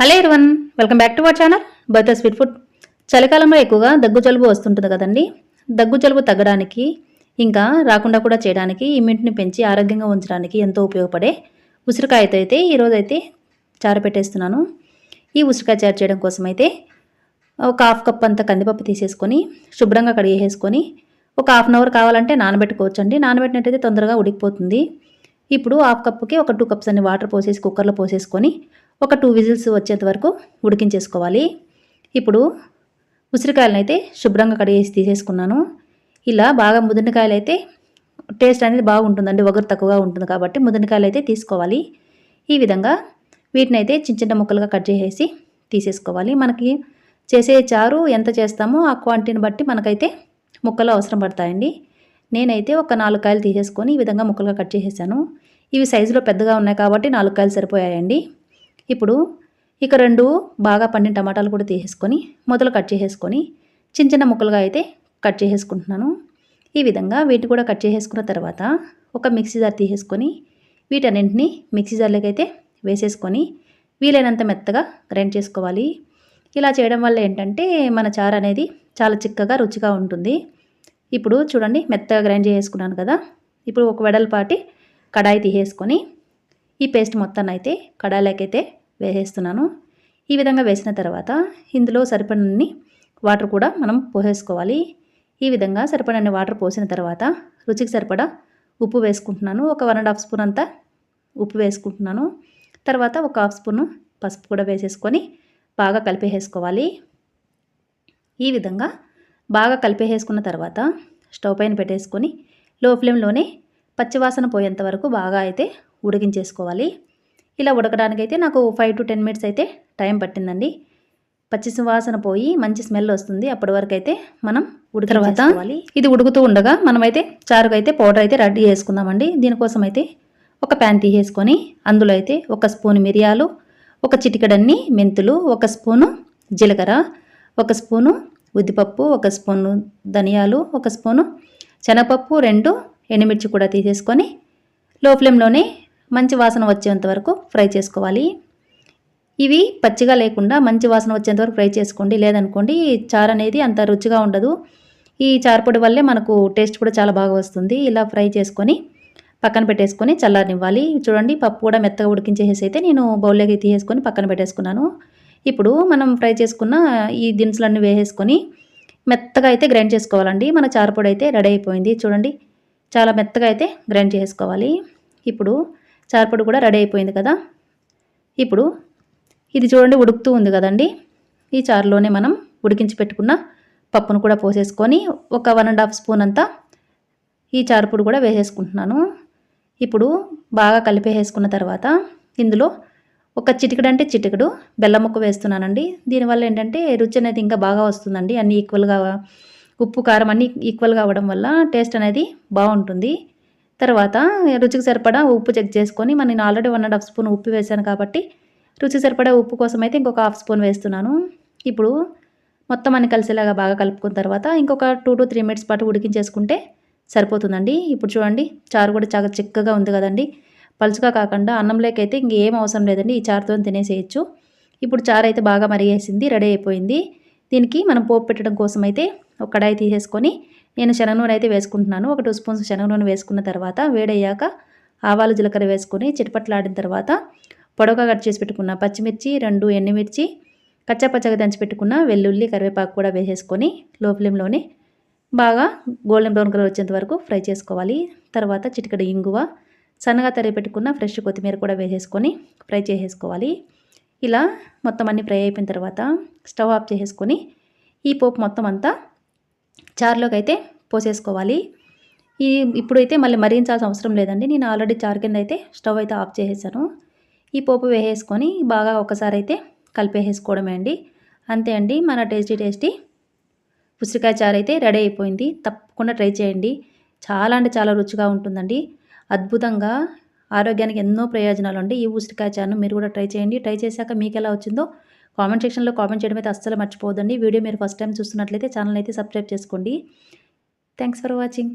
Hello everyone, welcome back to our channel Bartha sweet food. చలికాలంలో ఎక్కువగా దగ్గు జలుబు వస్తుంటుంది కదండి. దగ్గు జలుబు తగ్గడానికి ఇంకా రాకుండా కూడా చేయడానికి ఇమ్యూనిటీని పెంచి ఆరోగ్యంగా ఉంచడానికి ఎంతో ఉపయోగపడే ఉసిరికాయతో అయితే ఈరోజైతే చారు పెట్టేస్తున్నాను. ఈ ఉసిరికాయ చారు చేయడం కోసం అయితే ఒక హాఫ్ కప్ అంత కందిపప్పు తీసేసుకొని శుభ్రంగా కడిగేసుకొని ఒక హాఫ్ అన్ అవర్ కావాలంటే నానబెట్టుకోవచ్చండి. నానబెట్టినట్టయితే తొందరగా ఉడికిపోతుంది. ఇప్పుడు హాఫ్ కప్పుకి ఒక 2 కప్స్ అన్ని వాటర్ పోసేసి కుక్కర్లో పోసేసుకొని ఒక 2 విజిల్స్ వచ్చేంత వరకు ఉడికించేసుకోవాలి. ఇప్పుడు ఉసిరికాయలను అయితే శుభ్రంగా కడిగేసి తీసేసుకున్నాను. ఇలా బాగా ముదిరికాయలు అయితే టేస్ట్ అనేది బాగుంటుందండి, వగరు తక్కువగా ఉంటుంది కాబట్టి ముదిరికాయలు అయితే తీసుకోవాలి. ఈ విధంగా వీటిని అయితే చిన్న చిన్న ముక్కలుగా కట్ చేసేసి తీసేసుకోవాలి. మనకి చేసే చారు ఎంత చేస్తామో ఆ క్వాంటిటీని బట్టి మనకైతే ముక్కలు అవసరం పడతాయండి. నేనైతే ఒక 4 కాయలు తీసేసుకొని ఈ విధంగా ముక్కలుగా కట్ చేసేసాను. ఇవి సైజులో పెద్దగా ఉన్నాయి కాబట్టి 4 కాయలు సరిపోయాయండి. ఇప్పుడు ఇక 2 బాగా పండిన టమాటాలు కూడా తీసేసుకొని మొదలు కట్ చేసేసుకొని చిన్న చిన్న ముక్కలుగా అయితే కట్ చేసేసుకుంటున్నాను. ఈ విధంగా వీటిని కూడా కట్ చేసేసుకున్న తర్వాత ఒక మిక్సీ జార్ తీసేసుకొని వీటన్నింటినీ మిక్సీ జార్లోకి అయితే వేసేసుకొని వీలైనంత మెత్తగా గ్రైండ్ చేసుకోవాలి. ఇలా చేయడం వల్ల ఏంటంటే మన చారు అనేది చాలా చిక్కగా రుచిగా ఉంటుంది. ఇప్పుడు చూడండి మెత్తగా గ్రైండ్ చేసుకున్నాను కదా. ఇప్పుడు ఒక వెడల్పాటి కడాయి తీసేసుకొని ఈ పేస్ట్ మొత్తాన్ని అయితే కడాయిలోకి అయితే వేసేస్తున్నాను. ఈ విధంగా వేసిన తర్వాత ఇందులో సరిపడని వాటర్ కూడా మనం పోసేసుకోవాలి. ఈ విధంగా సరిపడని వాటర్ పోసిన తర్వాత రుచికి సరిపడా ఉప్పు వేసుకుంటున్నాను. ఒక 1.5 స్పూన్ అంతా ఉప్పు వేసుకుంటున్నాను. తర్వాత ఒక హాఫ్ స్పూన్ పసుపు కూడా వేసేసుకొని బాగా కలిపేసుకోవాలి. ఈ విధంగా బాగా కలిపేసుకున్న తర్వాత స్టవ్ పైన పెట్టేసుకొని లో ఫ్లేమ్లోనే పచ్చివాసన పోయేంత వరకు బాగా అయితే ఉడికించేసుకోవాలి. ఇలా ఉడకడానికైతే నాకు 5 to 10 మినిట్స్ అయితే టైం పట్టిందండి. పచ్చి వాసన పోయి మంచి స్మెల్ వస్తుంది. అప్పటి వరకు అయితే మనం ఉడికించుకోవాలి. ఇది ఉడుకుతూ ఉండగా మనమైతే చారుకు అయితే పౌడర్ అయితే రెడీ చేసుకుందామండి. దీనికోసం అయితే ఒక ప్యాన్ తీసేసుకొని అందులో అయితే 1 స్పూన్ మిరియాలు, ఒక చిటికెడన్ని మెంతులు, 1 స్పూను జీలకర్ర, 1 స్పూను ఉద్దిపప్పు, 1 స్పూను ధనియాలు, 1 స్పూను శనగపప్పు, 2 ఎండుమిర్చి కూడా తీసేసుకొని లో ఫ్లేమ్లోనే మంచి వాసన వచ్చేంత వరకు ఫ్రై చేసుకోవాలి. ఇవి పచ్చిగా లేకుండా మంచి వాసన వచ్చేంత వరకు ఫ్రై చేసుకోండి. లేదనుకోండి చారు అనేది అంత రుచిగా ఉండదు. ఈ చారు పొడి వల్లే మనకు టేస్ట్ కూడా చాలా బాగా వస్తుంది. ఇలా ఫ్రై చేసుకొని పక్కన పెట్టేసుకొని చల్లారనివ్వాలి. చూడండి పప్పు కూడా మెత్తగా ఉడికించేసి అయితే నేను బౌల్లోకి తీసేసుకొని పక్కన పెట్టేసుకున్నాను. ఇప్పుడు మనం ఫ్రై చేసుకున్న ఈ దినుసులన్నీ వేసేసుకొని మెత్తగా అయితే గ్రైండ్ చేసుకోవాలండి. మన చారు పొడి అయితే రెడీ అయిపోయింది. చూడండి చాలా మెత్తగా అయితే గ్రైండ్ చేసుకోవాలి. ఇప్పుడు చారుపొడి కూడా రెడీ అయిపోయింది కదా. ఇప్పుడు ఇది చూడండి ఉడుకుతూ ఉంది కదండి. ఈ చారులోనే మనం ఉడికించి పెట్టుకున్న పప్పును కూడా పోసేసుకొని ఒక 1.5 స్పూన్ అంతా ఈ చారుపొడి కూడా వేసేసుకుంటున్నాను. ఇప్పుడు బాగా కలిపేసుకున్న తర్వాత ఇందులో ఒక చిటికెడు బెల్లం ముక్క వేస్తున్నానండి. దీనివల్ల ఏంటంటే రుచి అనేది ఇంకా బాగా వస్తుందండి. అన్నీ ఈక్వల్గా ఉప్పు కారం అన్నీ ఈక్వల్గా అవ్వడం వల్ల టేస్ట్ అనేది బాగుంటుంది. తర్వాత రుచికి సరిపడా ఉప్పు చెక్ చేసుకొని నేను ఆల్రెడీ 1.5 స్పూన్ ఉప్పు వేసాను కాబట్టి రుచికి సరిపడా ఉప్పు కోసం అయితే ఇంకొక హాఫ్ స్పూన్ వేస్తున్నాను. ఇప్పుడు మొత్తం అన్ని కలిసేలాగా బాగా కలుపుకున్న తర్వాత ఇంకొక 2 to 3 మినిట్స్ పాటు ఉడికించేసుకుంటే సరిపోతుందండి. ఇప్పుడు చూడండి చారు కూడా చాలా చిక్కగా ఉంది కదండి. పలుచగా కాకుండా అన్నంలోకి అయితే ఇంకేం అవసరం లేదండి. ఈ చారుతో తినేసేయచ్చు. ఇప్పుడు చారు అయితే బాగా మరిగేసింది, రెడీ అయిపోయింది. దీనికి మనం పోపు పెట్టడం కోసం అయితే ఒక కడాయి తీసేసుకొని నేను శనగ నూనె అయితే వేసుకుంటున్నాను. ఒక 2 స్పూన్స్ శనగ నూనె వేసుకున్న తర్వాత వేడయ్యాక ఆవాలు జీలకర్ర వేసుకొని చిటపట్లాడిన తర్వాత పొడవుగా కట్ చేసి పెట్టుకున్న పచ్చిమిర్చి, 2 ఎండుమిర్చి, కచ్చాపచ్చగా దంచి పెట్టుకున్న వెల్లుల్లి, కరివేపాకు కూడా వేసేసుకొని లో ఫ్లేమ్లోనే బాగా గోల్డెన్ బ్రౌన్ కలర్ వచ్చేంత వరకు ఫ్రై చేసుకోవాలి. తర్వాత చిటికెడు ఇంగువ, సన్నగా తరిగి పెట్టుకున్న ఫ్రెష్ కొత్తిమీర కూడా వేసేసుకొని ఫ్రై చేసేసుకోవాలి. ఇలా మొత్తం అన్నీ ఫ్రై అయిపోయిన తర్వాత స్టవ్ ఆఫ్ చేసేసుకొని ఈ పోపు మొత్తం అంతా చారులోకి అయితే పోసేసుకోవాలి. ఇప్పుడైతే మళ్ళీ మరిగించాల్సిన అవసరం లేదండి. నేను ఆల్రెడీ చారు కింద అయితే స్టవ్ అయితే ఆఫ్ చేసేసాను. ఈ పోపు వేసేసుకొని బాగా ఒకసారి అయితే కలిపేసుకోవడమే అండి. అంతే అండి, మన టేస్టీ ఉసిరికాయ చారు అయితే రెడీ అయిపోయింది. తప్పకుండా ట్రై చేయండి. చాలా అంటే చాలా రుచిగా ఉంటుందండి. అద్భుతంగా ఆరోగ్యానికి ఎన్నో ప్రయోజనాలు అండి ఈ ఉసిరికాయ చారును మీరు కూడా ట్రై చేయండి. ట్రై చేశాక మీకు ఎలా వచ్చిందో కామెంట్ సెక్షన్లో కామెంట్ చేయడం అయితే అస్సలు మర్చిపోవద్దండి. వీడియో మీరు ఫస్ట్ టైం చూస్తున్నట్లయితే ఛానల్ అయితే సబ్స్క్రైబ్ చేసుకోండి. Thanks for watching.